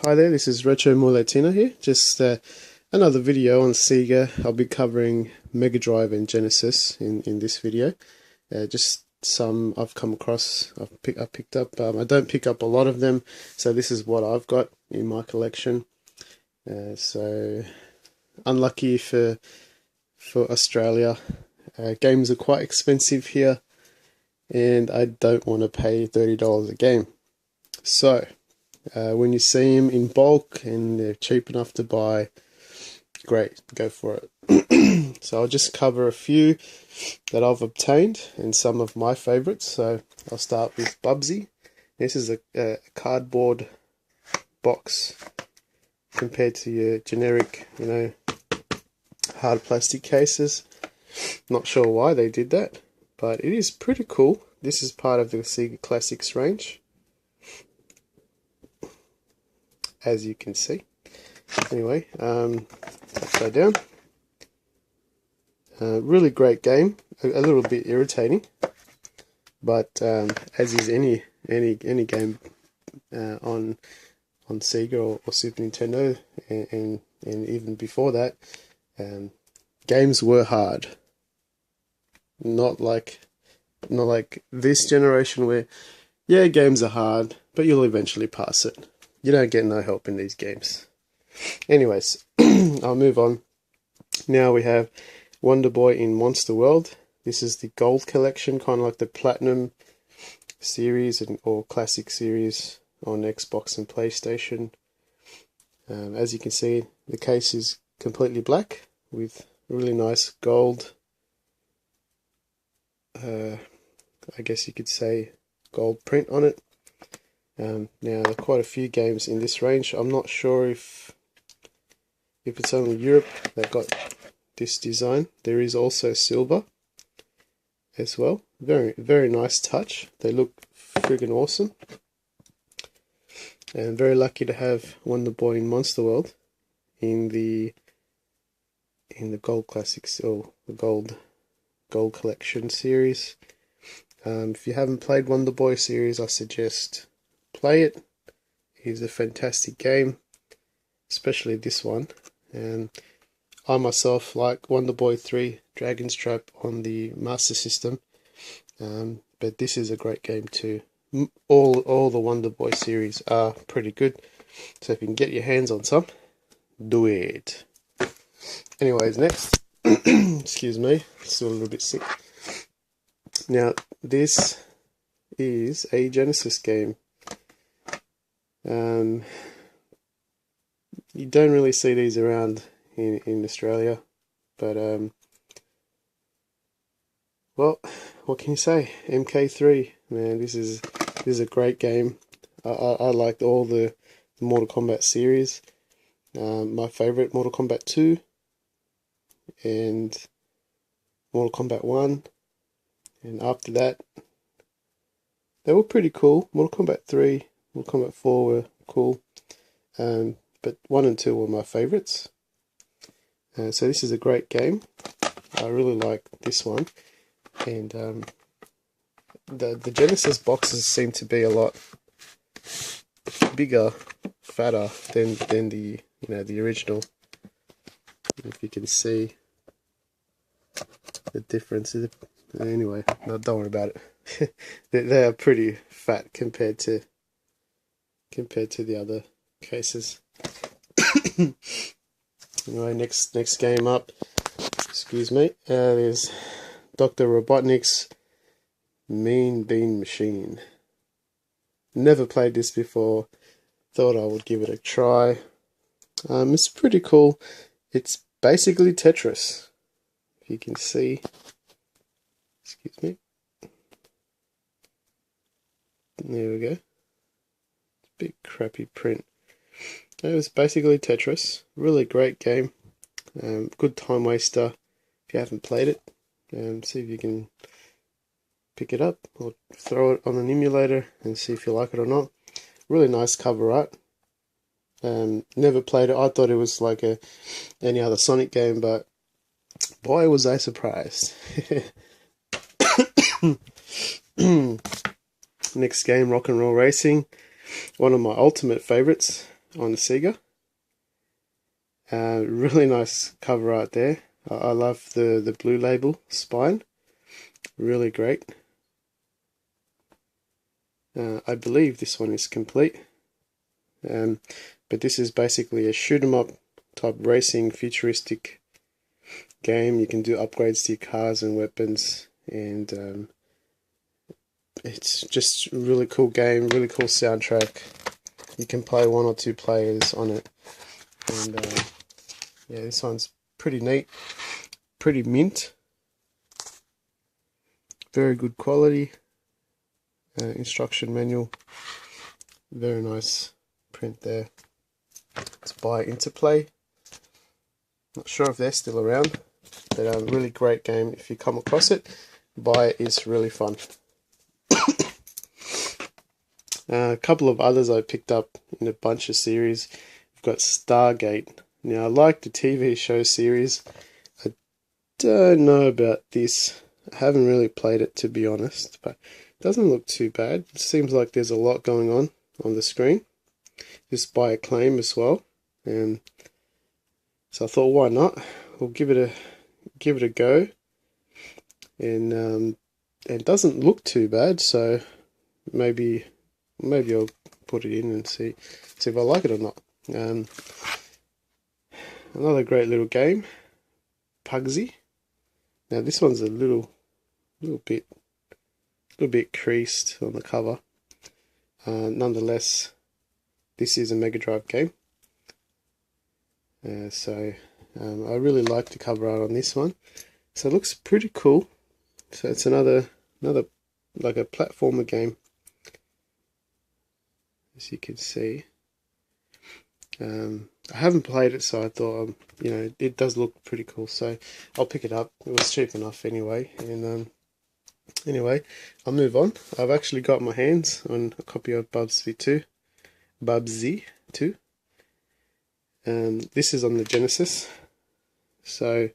Hi there, this is RetroMuyLatino here. Just another video on Sega. I'll be covering Megadrive and Genesis in this video. Just some I've come across, I picked up. I don't pick up a lot of them, so this is what I've got in my collection. So unlucky for Australia. Games are quite expensive here, and I don't want to pay $30 a game. So when you see them in bulk and they're cheap enough to buy, great, go for it. So I'll just cover a few that I've obtained and some of my favorites. So I'll start with Bubsy. This is a cardboard box compared to your generic, hard plastic cases. Not sure why they did that, but it is pretty cool. This is part of the Sega Classics range, as you can see. Anyway, upside down. Really great game. A little bit irritating, but as is any game on Sega or Super Nintendo, and even before that, games were hard. Not like this generation where, yeah, games are hard, but you'll eventually pass it. You don't get no help in these games. Anyways, I'll move on. Now we have Wonder Boy in Monster World. This is the gold collection, kind of like the Platinum series or Classic series on Xbox and PlayStation. As you can see, the case is completely black with really nice gold, I guess you could say gold print on it. Now there are quite a few games in this range. I'm not sure if it's only Europe that got this design. There is also silver as well. Very nice touch. They look friggin' awesome. And very lucky to have Wonder Boy in Monster World in the Gold Classics or the Gold Collection series. If you haven't played Wonder Boy series, I suggest play it. It's a fantastic game, especially this one. And I myself like Wonder Boy 3 Dragon's Trap on the Master System, but this is a great game too. All the Wonder Boy series are pretty good, so if you can get your hands on some, do it. Anyways, next, excuse me, still a little bit sick. Now this is a Genesis game. You don't really see these around in Australia, but well, what can you say? MK3, man, this is a great game. I liked all the Mortal Kombat series. My favorite, Mortal Kombat 2 and Mortal Kombat 1, and after that they were pretty cool. Mortal Kombat 3, Mortal Kombat 4 were cool, but 1 and 2 were my favorites. So this is a great game. I really like this one, and the Genesis boxes seem to be a lot bigger, fatter than the the original. If you can see the difference. Anyway, no, don't worry about it. They are pretty fat compared to the other cases. Anyway, next game up, excuse me, is Dr. Robotnik's Mean Bean Machine. Never played this before, thought I would give it a try. It's pretty cool. It's basically Tetris, if you can see. Excuse me. There we go. Big crappy print. It was basically Tetris. Really great game. Good time waster if you haven't played it. See if you can pick it up or throw it on an emulator and see if you like it or not. Really nice cover art. Never played it. I thought it was like any other Sonic game, but boy was I surprised. Next game, Rock and Roll Racing. One of my ultimate favorites. on the Sega. Really nice cover art there. I love the blue label spine. Really great. I believe this one is complete. But this is basically a shoot 'em up type racing futuristic game. You can do upgrades to your cars and weapons, and it's just a really cool game, really cool soundtrack. You can play 1 or 2 players on it, and yeah, this one's pretty neat, pretty mint, very good quality. Instruction manual, very nice print there. It's by Interplay. Not sure if they're still around, but a really great game. If you come across it, buy it. It's really fun. A couple of others I picked up in a bunch of series. We've got Stargate. Now, I like the TV show series. I don't know about this. I haven't really played it, to be honest, but it doesn't look too bad. It seems like there's a lot going on the screen. This by Acclaim as well. So I thought, why not? We'll give it a go. And it doesn't look too bad, so maybe I'll put it in and see if I like it or not. Another great little game, Pugsy. Now this one's a little bit creased on the cover. Nonetheless, this is a Megadrive game. So I really like the cover art on this one. So it looks pretty cool. So it's another like a platformer game, as you can see. I haven't played it, so I thought, it does look pretty cool, so I'll pick it up. It was cheap enough anyway, and anyway, I'll move on. I've actually got my hands on a copy of Bubsy 2. This is on the Genesis, so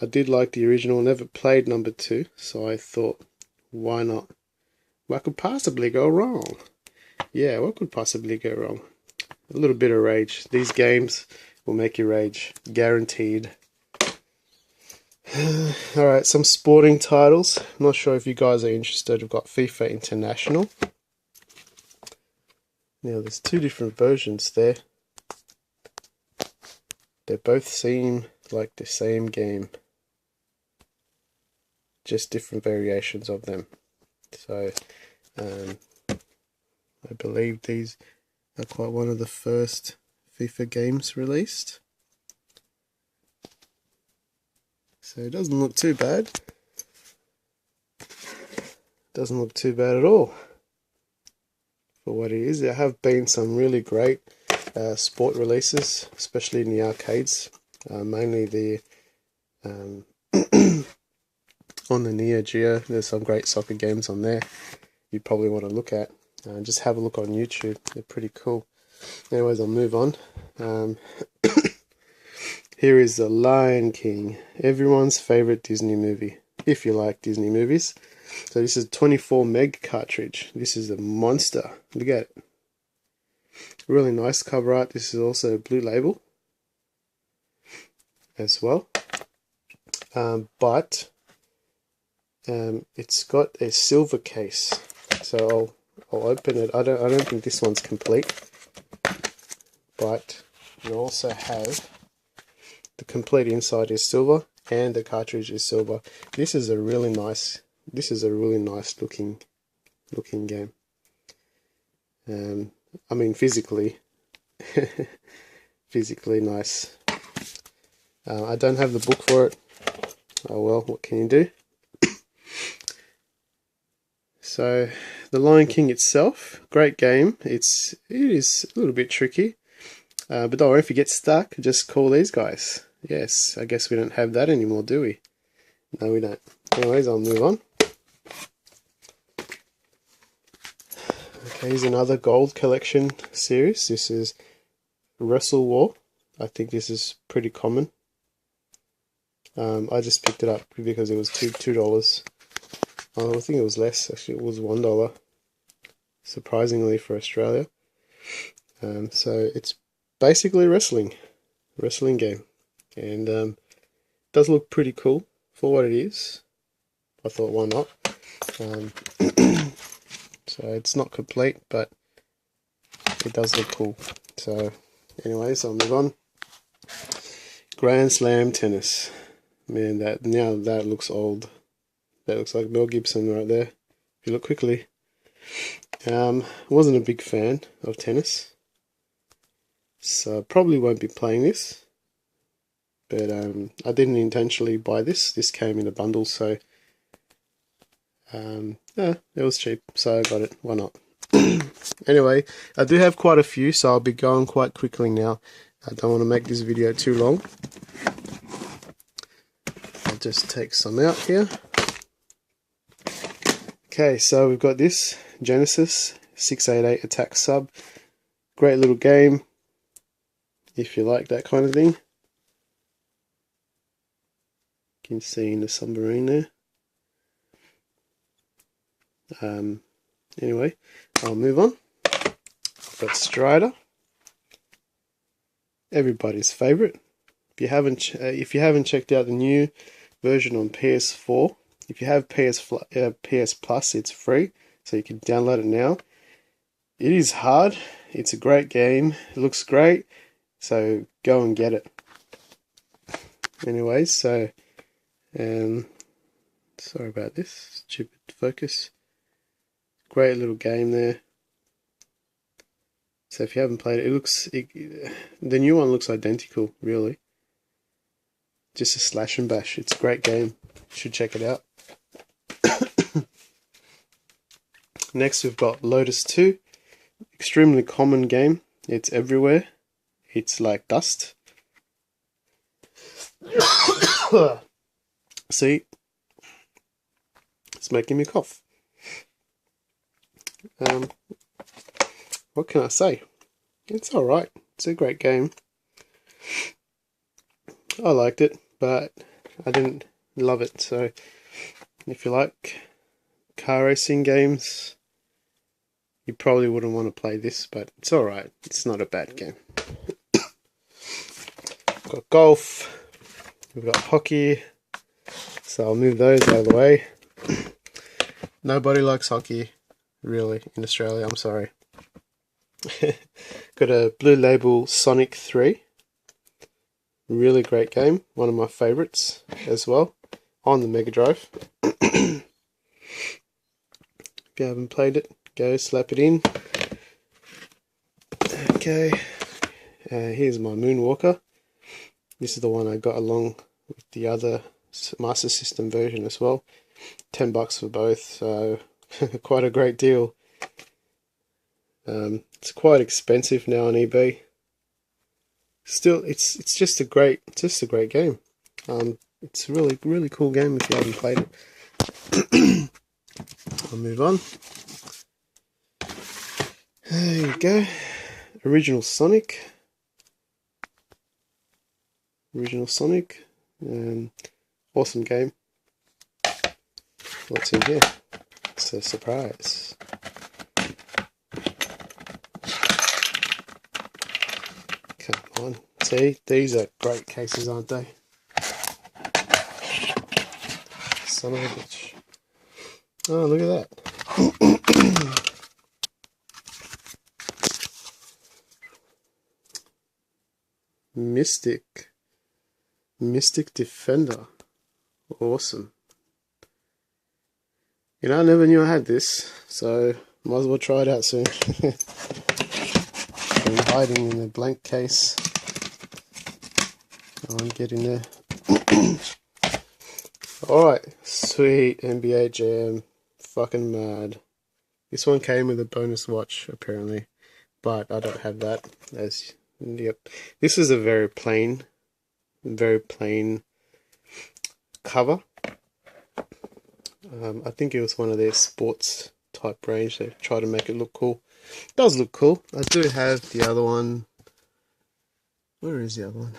I did like the original, never played number 2, so I thought, why not? What could possibly go wrong? Yeah, what could possibly go wrong? A little bit of rage. These games will make you rage, guaranteed. Alright, some sporting titles. I'm not sure if you guys are interested. We've got FIFA International. Now there's 2 different versions there. They both seem like the same game, just different variations of them. So I believe these are quite one of the first FIFA games released. So it doesn't look too bad. Doesn't look too bad at all for what it is. There have been some really great sport releases, especially in the arcades. Mainly the on the Neo Geo. There's some great soccer games on there you probably want to look at. Just have a look on YouTube. They're pretty cool. Anyways, I'll move on. Here is The Lion King, everyone's favorite Disney movie, if you like Disney movies. So this is a 24 meg cartridge. This is a monster. Look at it. Really nice cover art. This is also a blue label as well. But it's got a silver case. So I'll open it. I don't think this one's complete. But you also have the complete inside is silver and the cartridge is silver. This is a really nice looking game. I mean physically nice. I don't have the book for it. Oh well, what can you do? So The Lion King itself, great game. It is a little bit tricky. But don't worry, if you get stuck, just call these guys. Yes, I guess we don't have that anymore, do we? No, we don't. Anyways, I'll move on. Okay, here's another gold collection series. This is Wrestle War. I think this is pretty common. I just picked it up because it was $2. I think it was less, actually it was $1. Surprisingly for Australia. So it's basically a wrestling game, and it does look pretty cool for what it is. I thought, why not? So it's not complete, but it does look cool. So anyways, I'll move on. Grand Slam tennis. Man, that looks old. That looks like Mel Gibson right there. If you look quickly. Wasn't a big fan of tennis, so probably won't be playing this. But I didn't intentionally buy this. This came in a bundle, so yeah, it was cheap, so I got it. Why not? Anyway, I do have quite a few, so I'll be going quite quickly now. I don't want to make this video too long. I'll just take some out here. Okay, so we've got this Genesis 688 Attack Sub. Great little game, if you like that kind of thing. You can see in the submarine there. Anyway, I'll move on. I've got Strider, everybody's favorite. If you haven't checked out the new version on PS4, if you have PS Plus, it's free, so you can download it now. It is hard. It's a great game. It looks great, so go and get it. Anyways, so sorry about this stupid focus. Great little game there. So if you haven't played it, the new one looks identical, really. Just a slash and bash. It's a great game. You should check it out. Next we've got Lotus 2. Extremely common game. It's everywhere. It's like dust. See? It's making me cough. What can I say? It's alright. It's a great game. I liked it, but I didn't love it. So if you like car racing games, you probably wouldn't want to play this, but it's alright. It's not a bad game. We've got golf. We've got hockey. So I'll move those out of the way. Nobody likes hockey, really, in Australia. I'm sorry. Got a Blue Label Sonic 3. Really great game. One of my favorites as well. On the Megadrive. If you haven't played it, go slap it in. Okay. Here's my Moonwalker. This is the one I got along with the other Master System version as well. $10 for both, so quite a great deal. It's quite expensive now on eBay. Still, it's just a great game. It's a really cool game if you haven't played it. I'll move on. There you go. Original Sonic. Awesome game. What's in here? It's a surprise. Come on. See, these are great cases, aren't they? Son of a bitch. Oh, look at that. Mystic Defender. Awesome. You know, I never knew I had this, so might as well try it out soon. Been hiding in the blank case. Go on, get in there. Alright, sweet NBA Jam. Fucking mad. This one came with a bonus watch, apparently, but I don't have that. Yep. This is a very plain cover. I think it was one of their sports type range. They try to make it look cool. It does look cool. I do have the other one. Where is the other one?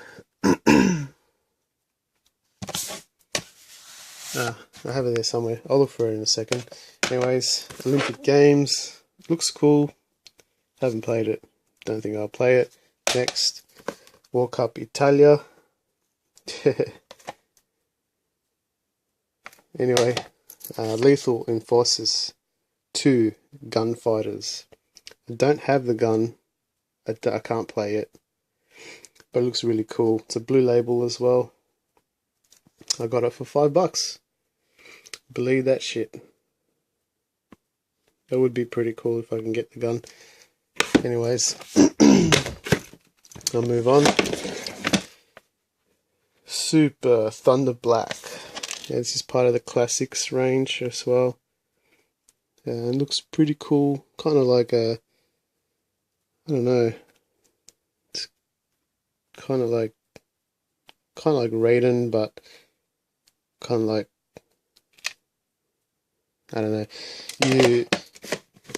I have it there somewhere. I'll look for it in a second. Anyways, Olympic Games. Looks cool. Haven't played it. don't think I'll play it. Next, Walk Up Italia. Anyway, Lethal Enforcers 2 Gunfighters. I don't have the gun. I can't play it, but it looks really cool. It's a blue label as well. I got it for $5. Believe that shit. That would be pretty cool if I can get the gun. Anyways, I'll move on. Super Thunder Black. Yeah, this is part of the classics range as well. And it looks pretty cool. Kind of like a, I don't know. It's kind of like Raiden, but kind of like, I don't know.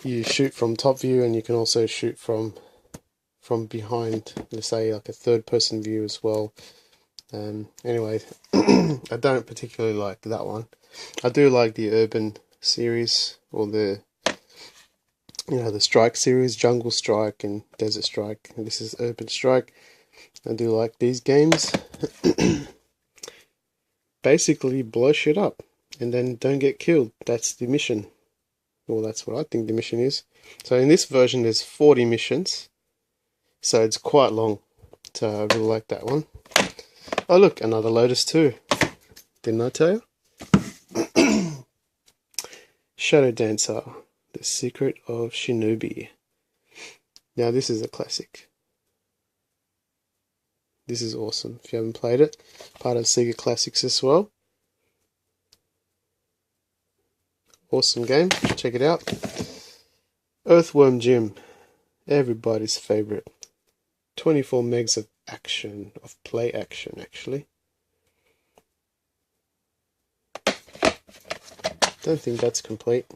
You shoot from top view, and you can also shoot from behind. Let's say like a third person view as well. Anyway, I don't particularly like that one. I do like the Urban series, or the Strike series, Jungle Strike and Desert Strike. And this is Urban Strike. I do like these games. Basically, blow shit up and then don't get killed. That's the mission. Well, that's what I think the mission is. So in this version, there's 40 missions, so it's quite long. So I really like that one. Oh look, another Lotus 2. Didn't I tell you? Shadow Dancer, The Secret of Shinobi. Now this is a classic. This is awesome. If you haven't played it, part of Sega Classics as well. Awesome game. Check it out. Earthworm Jim, everybody's favorite. 24 megs of action, of play action actually. Don't think that's complete.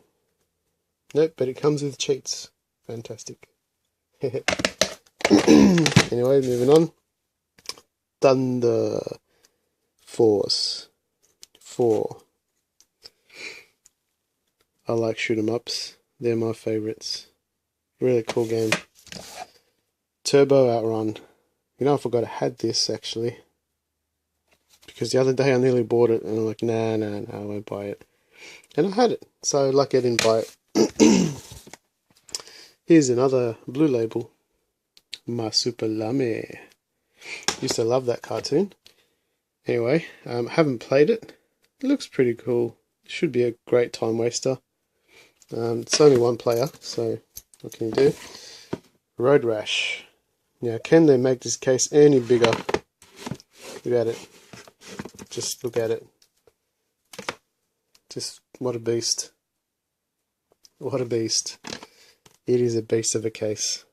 Nope, but it comes with cheats. Fantastic. Anyway, moving on. Thunder Force 4. I like shoot 'em ups. They're my favorites. Really cool game. Turbo Outrun. You know, I forgot I had this actually, because the other day I nearly bought it and I'm like, nah, I won't buy it. And I had it, so lucky I didn't buy it. Here's another blue label. Masupalame. Used to love that cartoon. Anyway, haven't played it. It looks pretty cool. Should be a great time waster. It's only one player, so what can you do? Road Rash. Now, can they make this case any bigger? Look at it. Just look at it. Just, what a beast. What a beast. It is a beast of a case.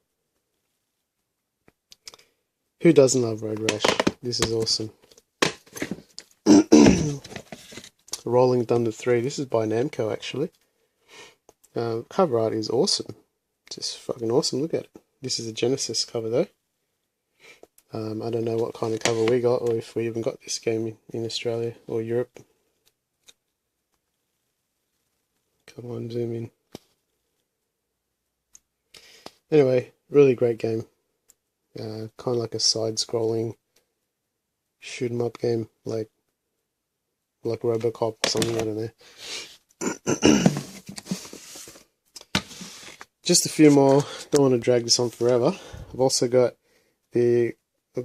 Who doesn't love Road Rash? This is awesome. Rolling Thunder 3. This is by Namco, actually. Cover art is awesome. Just fucking awesome. Look at it. This is a Genesis cover, though. I don't know what kind of cover we got, or if we even got this game in Australia or Europe. Come on, zoom in. Anyway, really great game. Kind of like a side-scrolling shoot 'em up game, like Robocop or something. I don't know. Just a few more. Don't want to drag this on forever. I've also got the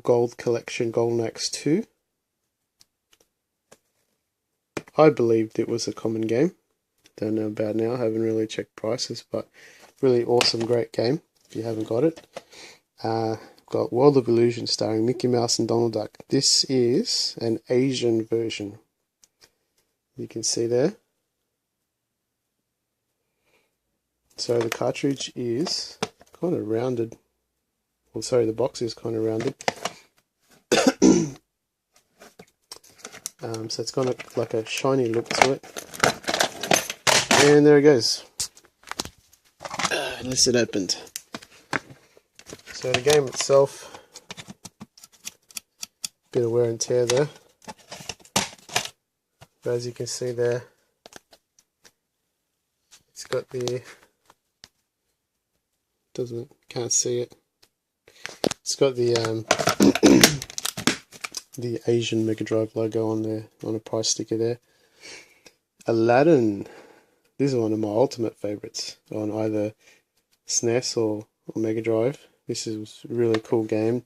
Gold Collection Golden Axe 2. I believed it was a common game. Don't know about now. I haven't really checked prices, but really awesome, great game. If you haven't got it, got World of Illusion starring Mickey Mouse and Donald Duck. This is an Asian version. You can see there. So the cartridge is kind of rounded. Well, sorry, the box is kind of rounded. So it's got like a shiny look to it. And there it goes. Unless it opened. So the game itself, bit of wear and tear there. But as you can see there, it's got the, can't see it. It's got the the Asian Megadrive logo on there, on a price sticker there. Aladdin. This is one of my ultimate favorites on either SNES or Mega Drive. This is a really cool game.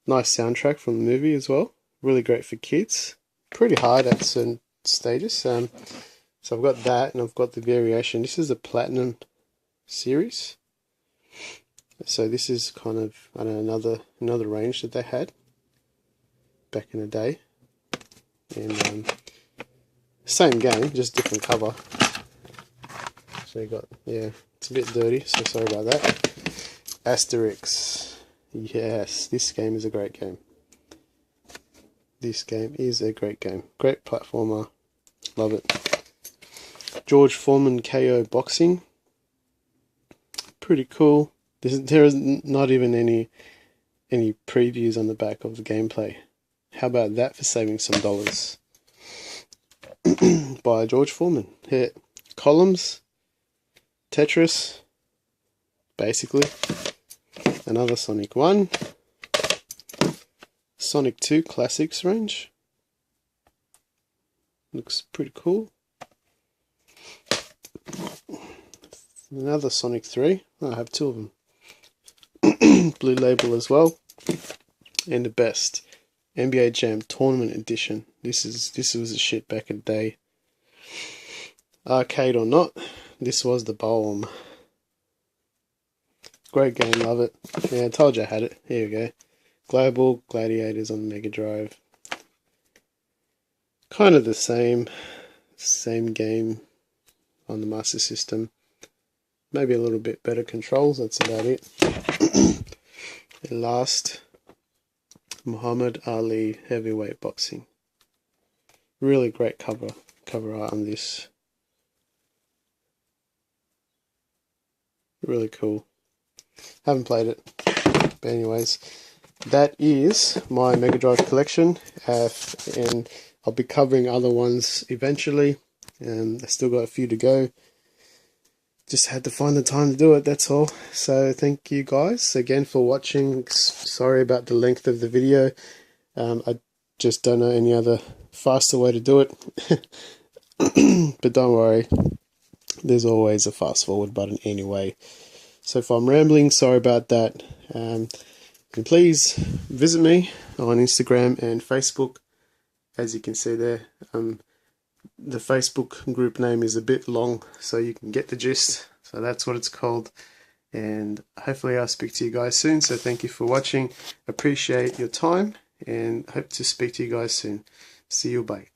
Nice soundtrack from the movie as well. Really great for kids. Pretty hard at certain stages. So I've got that, and I've got the variation. This is a Platinum series. So this is kind of, I don't know, another range that they had back in the day. And same game, just different cover. So you got, yeah, it's a bit dirty, so sorry about that. Asterix. Yes, this game is a great game. This game is a great game. Great platformer. Love it. George Foreman KO Boxing. Pretty cool. There is not even any previews on the back of the gameplay. How about that for saving some dollars? By George Foreman. Here, Columns, Tetris, basically. Another Sonic 1. Sonic 2 Classics range. Looks pretty cool. Another Sonic 3. I have two of them. Blue label as well. And the best, NBA Jam Tournament Edition. This was a shit back in the day. Arcade or not, this was the bomb. Great game, love it. Yeah, I told you I had it. Here we go. Global Gladiators on Mega Drive. Kind of the same game on the Master System. Maybe a little bit better controls, that's about it. And last, Muhammad Ali Heavyweight Boxing. Really great cover art on this. Really cool. Haven't played it. But anyways, that is my Mega Drive collection. And I'll be covering other ones eventually. I still got a few to go. Just had to find the time to do it, that's all. So thank you guys again for watching. Sorry about the length of the video. I just don't know any other faster way to do it. But don't worry, there's always a fast forward button anyway. So if I'm rambling, sorry about that. And please visit me on Instagram and Facebook. As you can see there, the Facebook group name is a bit long, so you can get the gist. So that's what it's called. And hopefully I'll speak to you guys soon. So thank you for watching. Appreciate your time and hope to speak to you guys soon. See you, bye.